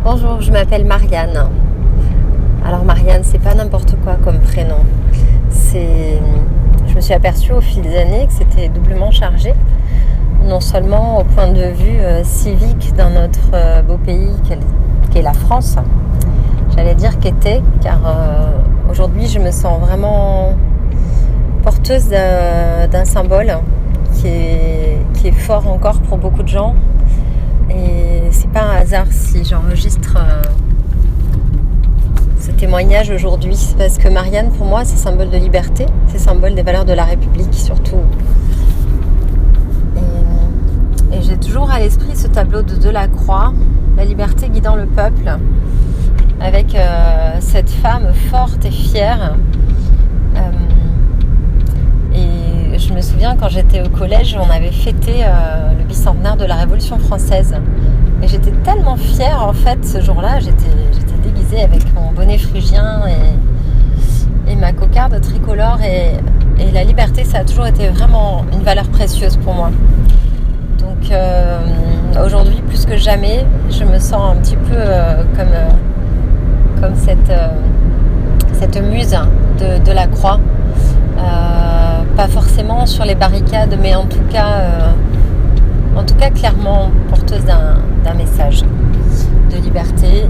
Bonjour, je m'appelle Marianne. Alors Marianne, c'est pas n'importe quoi comme prénom. Je me suis aperçue au fil des années que c'était doublement chargé. Non seulement au point de vue civique dans notre beau pays qu'est la France. J'allais dire qu'était, car aujourd'hui je me sens vraiment porteuse d'un symbole qui est fort encore pour beaucoup de gens. Et c'est pas un hasard si j'enregistre ce témoignage aujourd'hui. C'est parce que Marianne, pour moi, c'est symbole de liberté, c'est symbole des valeurs de la République surtout. Et j'ai toujours à l'esprit ce tableau de Delacroix, la liberté guidant le peuple, avec cette femme forte et fière. Et je me souviens quand j'étais au collège, on avait fêté le bicentenaire de la Révolution française. Et j'étais tellement fière en fait ce jour-là, j'étais déguisée avec mon bonnet phrygien et ma cocarde tricolore. Et la liberté, ça a toujours été vraiment une valeur précieuse pour moi. Donc aujourd'hui, plus que jamais, je me sens un petit peu comme cette muse de Delacroix. Pas forcément sur les barricades, mais en tout cas clairement porteuse d'un message de liberté.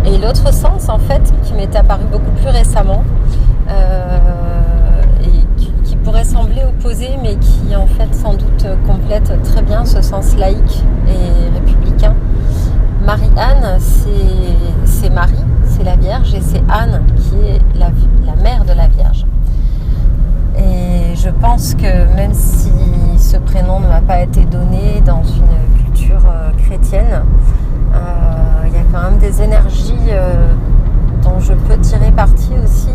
Et l'autre sens, en fait, qui m'est apparu beaucoup plus récemment, et qui pourrait sembler opposé, mais qui en fait sans doute complète très bien ce sens laïque et républicain. Marie-Anne, c'est Marie, c'est la Vierge, et c'est Anne qui est la mère de la Vierge. Et je pense que même si ce prénom ne m'a pas été donné dans une culture chrétienne, il y a quand même des énergies dont je peux tirer parti aussi,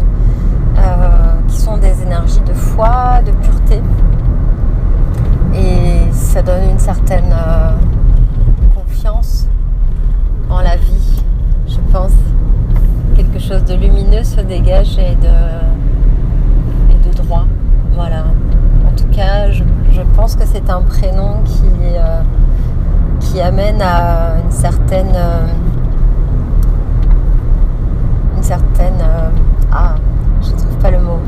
qui sont des énergies de foi, de pureté. Et ça donne une certaine confiance en la vie, je pense. Quelque chose de lumineux se dégage et de droit. Voilà. En tout cas, je pense que c'est un prénom qui amène à une certaine je trouve pas le mot.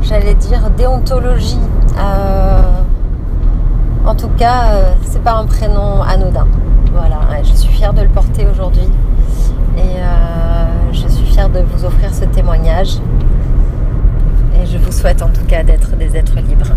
J'allais dire déontologie. En tout cas, c'est pas un prénom anodin. Voilà. Je suis fière de le porter aujourd'hui. Et je suis fière de vous offrir ce témoignage. Et je vous souhaite en tout cas d'être des êtres libres.